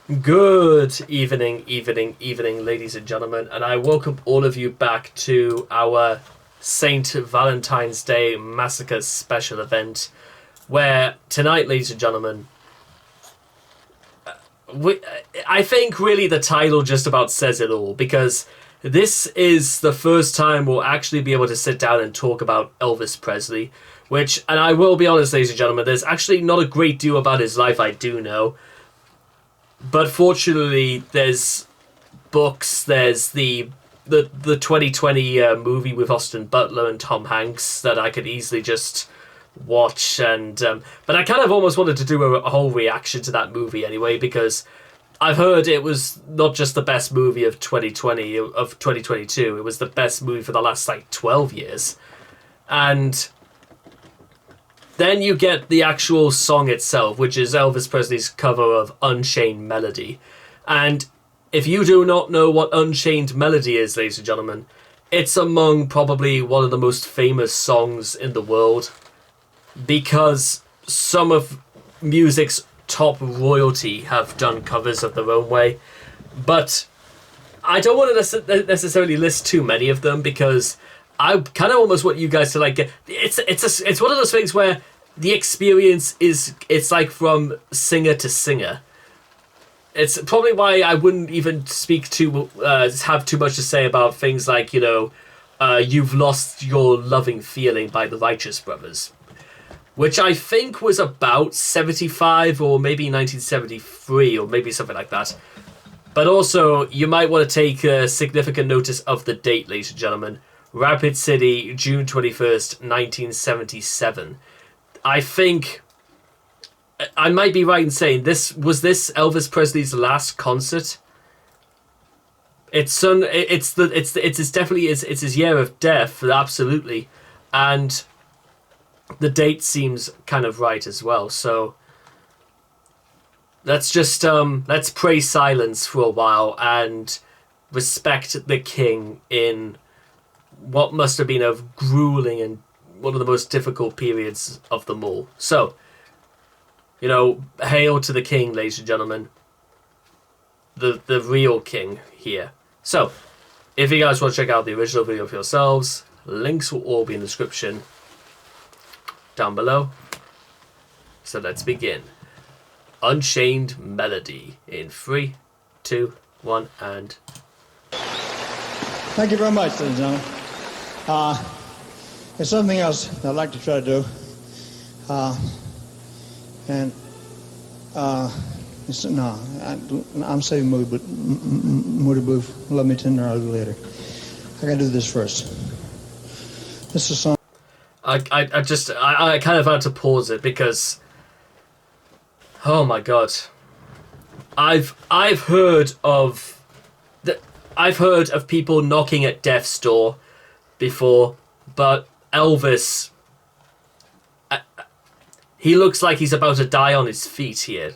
Good evening, ladies and gentlemen, and I welcome all of you back to our Saint Valentine's Day Massacre special event, where tonight, ladies and gentlemen, I think really the title just about says it all, because this is the first time we'll actually be able to sit down and talk about Elvis Presley, which, and I will be honest, ladies and gentlemen, there's actually not a great deal about his life I do know. But fortunately, there's books. There's the 2020 movie with Austin Butler and Tom Hanks that I could easily just watch. And but I kind of almost wanted to do a whole reaction to that movie anyway, because I've heard it was not just the best movie of 2022. It was the best movie for the last 12 years, and then you get the actual song itself, which is Elvis Presley's cover of Unchained Melody. And if you do not know what Unchained Melody is, ladies and gentlemen, it's among probably one of the most famous songs in the world, because some of music's top royalty have done covers of their own way. But I don't want to necessarily list too many of them, because I kind of almost want you guys to get. It's one of those things where the experience it's like from singer to singer. It's probably why I wouldn't even have too much to say about things like You've Lost Your Loving Feeling by the Righteous Brothers, which I think was about 75 or maybe 1973 or maybe something like that. But also, you might want to take significant notice of the date, ladies and gentlemen. Rapid City, June 21st, 1977. I think I might be right in saying this Elvis Presley's last concert. It's definitely his year of death, absolutely, and the date seems kind of right as well. So let's just let's pray silence for a while and respect the king in what must have been a grueling and one of the most difficult periods of them all. So, hail to the king, ladies and gentlemen. The real king here. So, if you guys want to check out the original video for yourselves, links will all be in the description down below. So let's begin. Unchained Melody in 3, 2, 1, and... Thank you very much, ladies and gentlemen. There's something else I'd like to try to do. I'm saving Moody Booth. Love Me Tender, I'll do later. I gotta do this first. This is a song. I kind of had to pause it because, oh my god, I've heard of people knocking at death's door before, but Elvis, he looks like he's about to die on his feet here.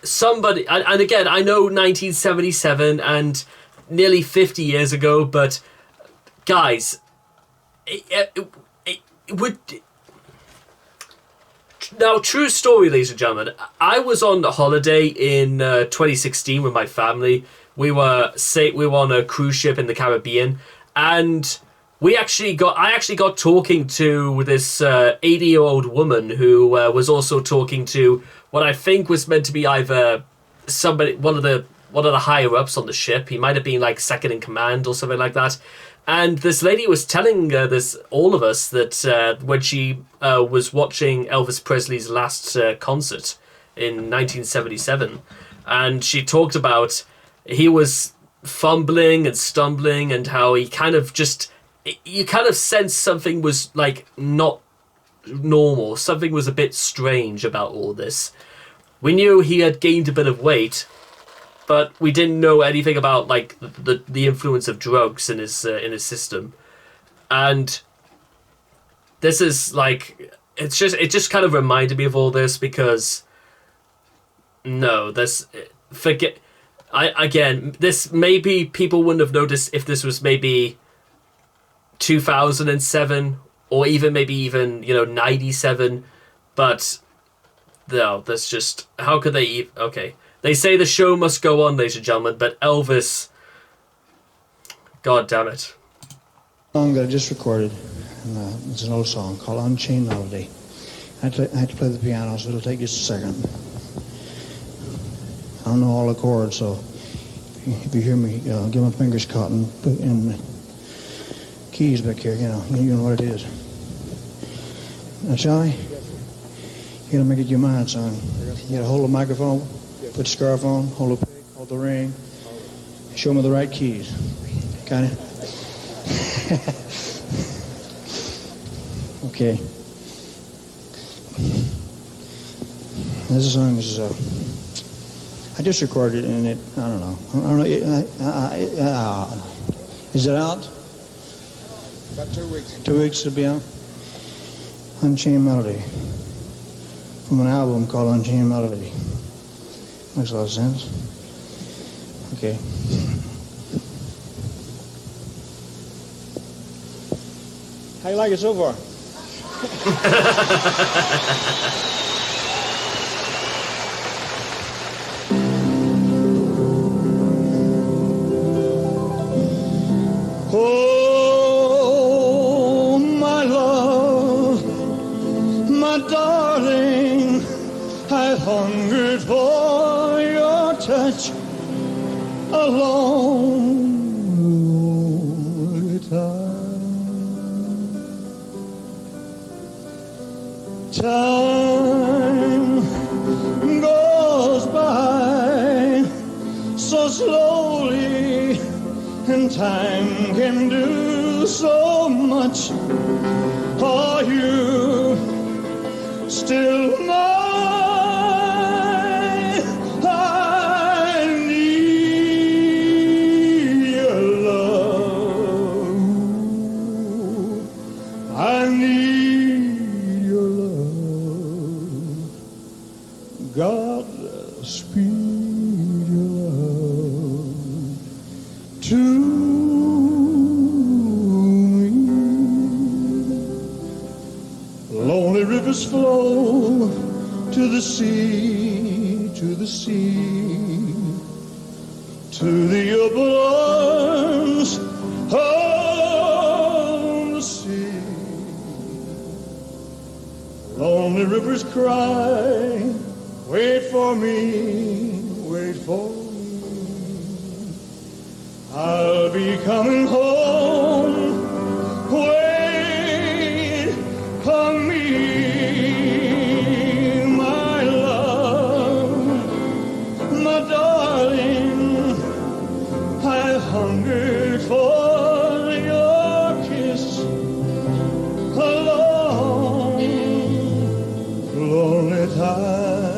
Somebody, and again, I know 1977 and nearly 50 years ago, but guys, it would... Now, true story, ladies and gentlemen, I was on holiday in 2016 with my family. We were on a cruise ship in the Caribbean, and I actually got talking to this 80-year-old woman who was also talking to what I think was meant to be either one of the higher ups on the ship. He might have been second in command or something like that. And this lady was telling all of us that when she was watching Elvis Presley's last concert in 1977, and she talked about he was fumbling and stumbling and how he kind of just... You kind of sensed something was not normal. Something was a bit strange about all this. We knew he had gained a bit of weight, but we didn't know anything about the influence of drugs in his system. And this is it just kind of reminded me of all this, because this maybe people wouldn't have noticed if this was maybe 2007 or even 97, but No, that's just... How could they even... Okay. They say the show must go on, ladies and gentlemen, but Elvis... God damn it. Song that I just recorded, and, it's an old song called Unchained Melody. I had to play the piano, so it'll take just a second. I don't know all the chords, so if you hear me, get my fingers caught and put in the keys back here, you know what it is. Now, Charlie, you gotta make it your mind, son. You gotta hold the microphone, put the scarf on, hold the ring, show me the right keys. Got it? Okay. This song is, I just recorded it, and it, I don't know. Is it out? About 2 weeks. 2 weeks to be out? Unchained Melody. From an album called Unchained Melody. Makes a lot of sense. Okay. How you like it so far? Oh, my love, my darling, I've hungered for your touch a long time. Time goes by so slowly, and time can do so much. Are you still mine? I need your love. I need your love. God speed your love to me. Lonely rivers flow to the sea, to the sea, to the open arms of the sea. Lonely rivers cry, wait for me, wait for me. I'll be coming home, wait for me, my love, my darling. I hungered for your kiss, a long, lonely time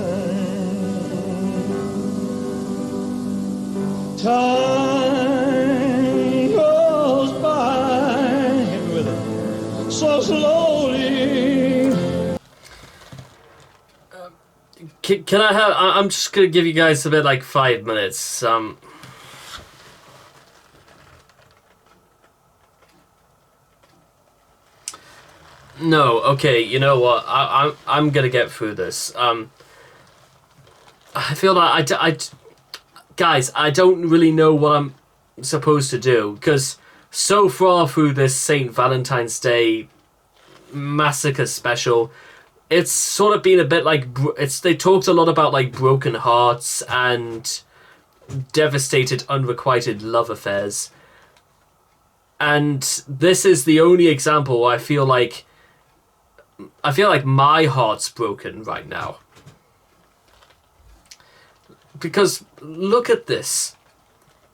goes by, hit me with it, so slowly. Can I have... I'm just gonna give you guys a bit, like, 5 minutes. No, okay, you know what? I'm gonna get through this. I feel like guys, I don't really know what I'm supposed to do, because so far through this St. Valentine's Day Massacre special, it's sort of been a bit like... They talked a lot about, like, broken hearts and devastated, unrequited love affairs. And this is the only example where I feel like my heart's broken right now. Because look at this.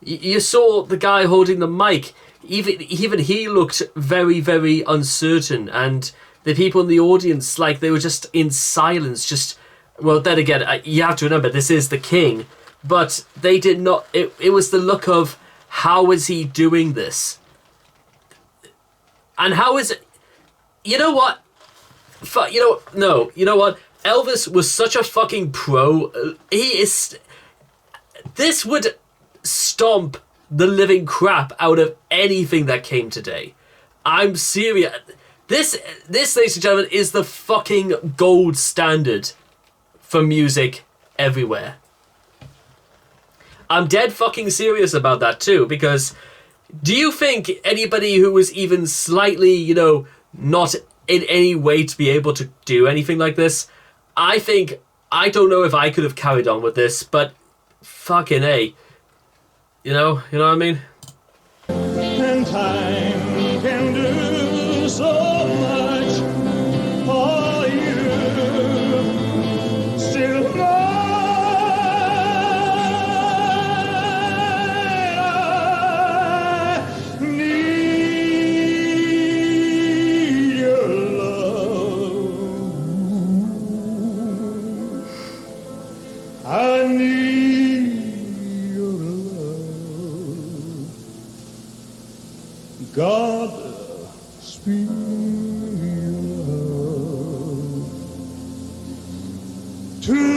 You saw the guy holding the mic. Even he looked very, very uncertain, and the people in the audience, like, they were just in silence. Just, well, then again, you have to remember, this is the king, but they did not. It was the look of, how is he doing this? And how is it? You know what? You know what? Elvis was such a fucking pro. He is. This would stomp the living crap out of anything that came today. I'm serious. This, ladies and gentlemen, is the fucking gold standard for music everywhere. I'm dead fucking serious about that too, because do you think anybody who was even slightly, you know, not in any way to be able to do anything like this, I don't know if I could have carried on with this, but fucking A. You know what I mean? And time can do so much for you. Still I need your love. I need your love. God, speak your love to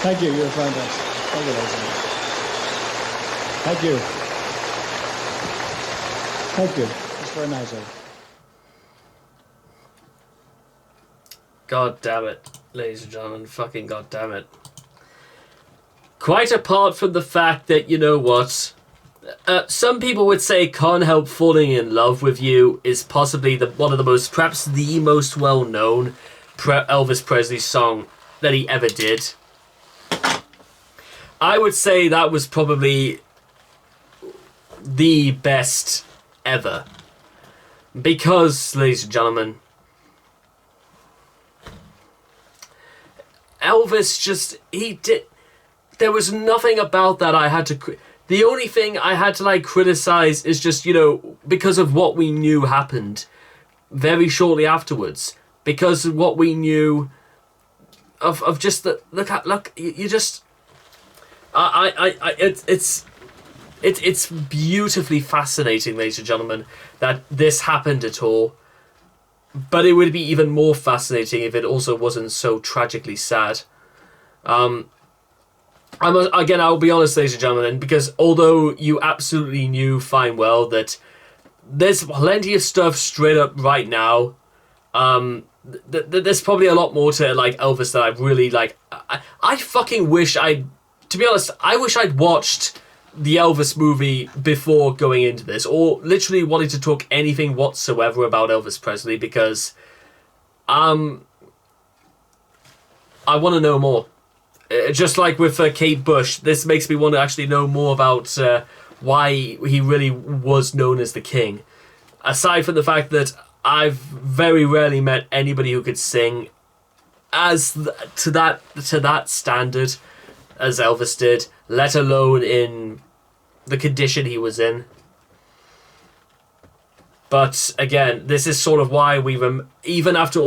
Thank you. You're fantastic. Thank you, Leslie. Thank you. Thank you. It's very nice of you. God damn it, ladies and gentlemen. Fucking god damn it. Quite apart from the fact that, you know what, some people would say Can't Help Falling in Love with You is possibly one of the most, perhaps the most well-known Elvis Presley song that he ever did. I would say that was probably the best ever. Because, ladies and gentlemen, Elvis there was nothing about that I had to... The only thing I had to, like, criticize is just, you know, because of what we knew happened very shortly afterwards. Because of what we knew of just the... Look, you just... It's beautifully fascinating, ladies and gentlemen, that this happened at all. But it would be even more fascinating if it also wasn't so tragically sad. I'll be honest, ladies and gentlemen, because although you absolutely knew fine well that there's plenty of stuff straight up right now, there's probably a lot more to like Elvis that I really like. I fucking wish to be honest, I wish I'd watched the Elvis movie before going into this, or literally wanted to talk anything whatsoever about Elvis Presley, because I want to know more. Just like with Kate Bush, this makes me want to actually know more about why he really was known as the king. Aside from the fact that I've very rarely met anybody who could sing to that standard as Elvis did, let alone in the condition he was in. But again, this is sort of why even after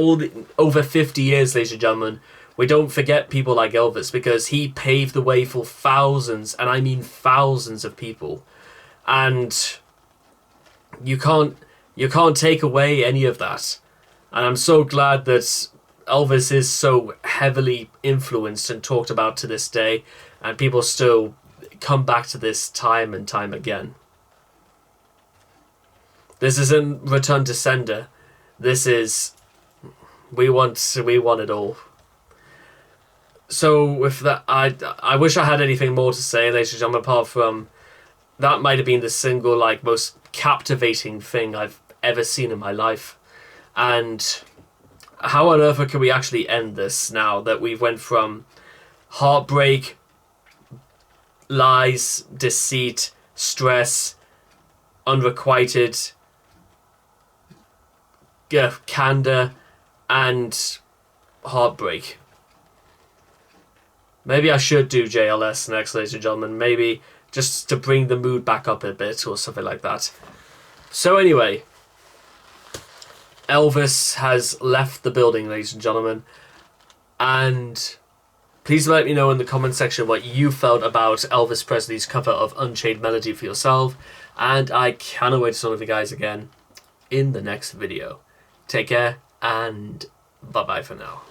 over 50 years, ladies and gentlemen, we don't forget people like Elvis, because he paved the way for thousands, and I mean thousands of people. And you can't take away any of that. And I'm so glad that Elvis is so heavily influenced and talked about to this day, and people still come back to this time and time again. This isn't Return to Sender. This is we want it all. So with that, I wish I had anything more to say, ladies and gentlemen, apart from that might have been the single like most captivating thing I've ever seen in my life. And how on earth can we actually end this now that we've went from heartbreak, lies, deceit, stress, unrequited, candor, and heartbreak. Maybe I should do JLS next, ladies and gentlemen. Maybe just to bring the mood back up a bit or something like that. So anyway, Elvis has left the building, ladies and gentlemen, and Please let me know in the comment section what you felt about Elvis Presley's cover of Unchained Melody for yourself, and I cannot wait to talk with you guys again in the next video. Take care, and bye-bye for now.